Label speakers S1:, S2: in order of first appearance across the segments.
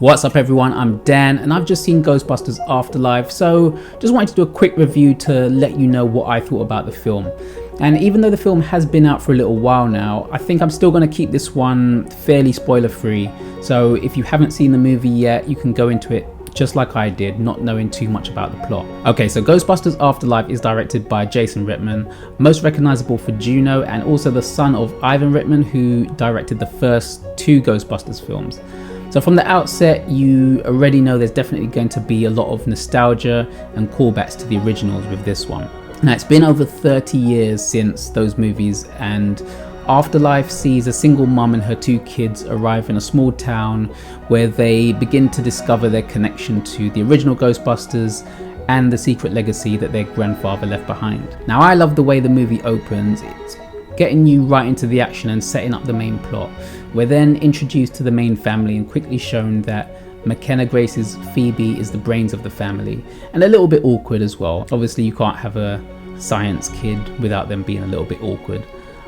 S1: What's up everyone, I'm Dan and I've just seen Ghostbusters Afterlife, so just wanted to do a quick review to let you know what I thought about the film. And even though the film has been out for a little while now, I think I'm still going to keep this one fairly spoiler free. So if you haven't seen the movie yet, you can go into it just like I did, not knowing too much about the plot. Okay, so Ghostbusters Afterlife is directed by Jason Reitman, most recognizable for Juno and also the son of Ivan Reitman, who directed the first two Ghostbusters films. So from the outset, you already know there's definitely going to be a lot of nostalgia and callbacks to the originals with this one. Now, it's been over 30 years since those movies, and Afterlife sees a single mum and her two kids arrive in a small town where they begin to discover their connection to the original Ghostbusters and the secret legacy that their grandfather left behind. Now, I love the way the movie opens. It's getting you right into the action and setting up the main plot. We're then introduced to the main family and quickly shown that McKenna Grace's Phoebe is the brains of the family, and a little bit awkward as well. Obviously you can't have a science kid without them being a little bit awkward.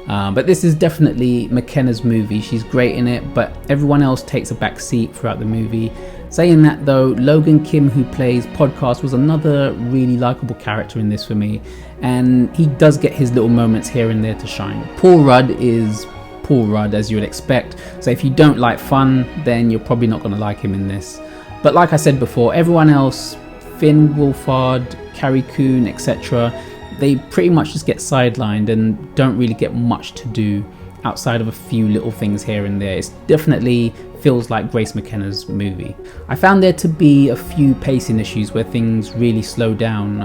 S1: But this is definitely McKenna's movie. She's great in it, but everyone else takes a back seat throughout the movie. Saying that though, Logan Kim, who plays Podcast, was another really likable character in this for me, and he does get his little moments here and there to shine. Paul Rudd is Paul Rudd, as you would expect, so if you don't like fun, then you're probably not going to like him in this. But like I said before, everyone else, Finn Wolfhard, Carrie Coon, etc., they pretty much just get sidelined and don't really get much to do outside of a few little things here and there. It definitely feels like Grace McKenna's movie. I found there to be a few pacing issues where things really slow down.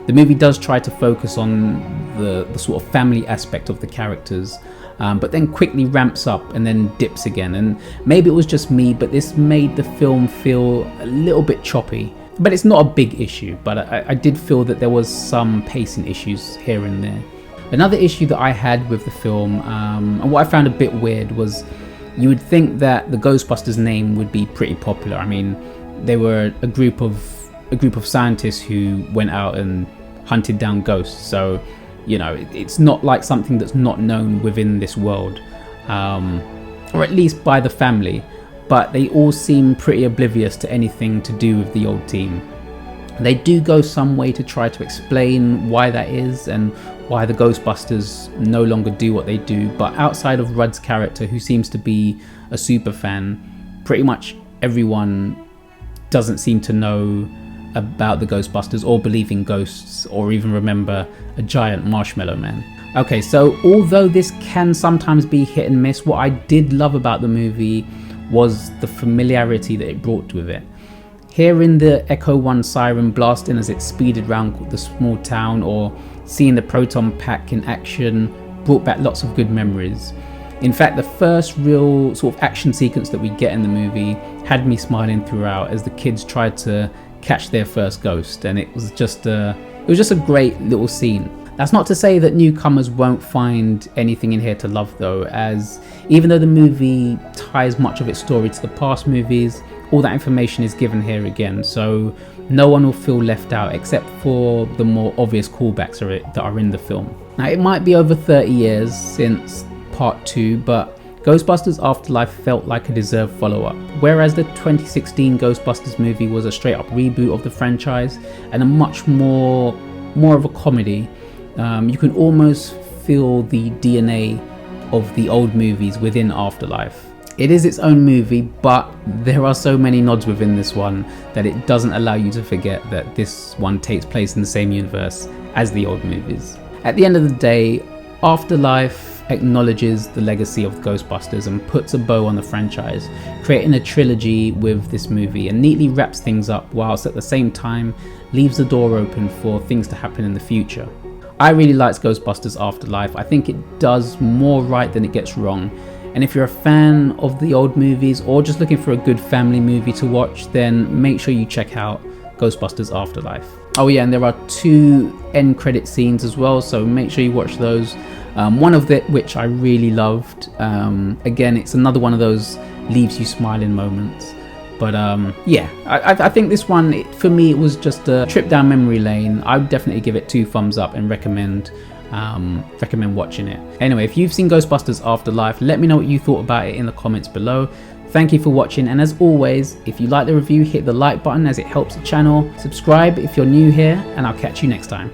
S1: The movie does try to focus on the sort of family aspect of the characters, but then quickly ramps up and then dips again. And maybe it was just me, but this made the film feel a little bit choppy. But it's not a big issue, but I did feel that there was some pacing issues here and there. Another issue that I had with the film, and what I found a bit weird, was you would think that the Ghostbusters name would be pretty popular. I mean, they were a group of scientists who went out and hunted down ghosts, so you know, it's not like something that's not known within this world, or at least by the family. But they all seem pretty oblivious to anything to do with the old team. They do go some way to try to explain why that is and why the Ghostbusters no longer do what they do, but outside of Rudd's character, who seems to be a super fan, pretty much everyone doesn't seem to know about the Ghostbusters or believe in ghosts or even remember a giant marshmallow man. Okay, so although this can sometimes be hit and miss, what I did love about the movie was the familiarity that it brought with it. Hearing the Echo 1 siren blasting as it speeded around the small town, or seeing the proton pack in action, brought back lots of good memories. In fact, the first real sort of action sequence that we get in the movie had me smiling throughout as the kids tried to catch their first ghost, and it was just a great little scene. That's not to say that newcomers won't find anything in here to love though, as even though the movie ties much of its story to the past movies, all that information is given here again, so no one will feel left out except for the more obvious callbacks that are in the film. Now, it might be over 30 years since part 2, but Ghostbusters Afterlife felt like a deserved follow-up. Whereas the 2016 Ghostbusters movie was a straight up reboot of the franchise and a much more of a comedy, you can almost feel the DNA of the old movies within Afterlife. It is its own movie, but there are so many nods within this one that it doesn't allow you to forget that this one takes place in the same universe as the old movies. At the end of the day, Afterlife acknowledges the legacy of the Ghostbusters and puts a bow on the franchise, creating a trilogy with this movie, and neatly wraps things up whilst at the same time leaves the door open for things to happen in the future. I really liked Ghostbusters Afterlife. I think it does more right than it gets wrong. And if you're a fan of the old movies or just looking for a good family movie to watch, then make sure you check out Ghostbusters Afterlife. Oh yeah, and there are 2 end credit scenes as well, so make sure you watch those. One of which I really loved. Again, it's another one of those leaves you smiling moments. But yeah, I think this one, for me, it was just a trip down memory lane. I would definitely give it 2 thumbs up and recommend watching it. Anyway, if you've seen Ghostbusters Afterlife, let me know what you thought about it in the comments below. Thank you for watching, and as always, if you like the review, hit the like button as it helps the channel. Subscribe if you're new here, and I'll catch you next time.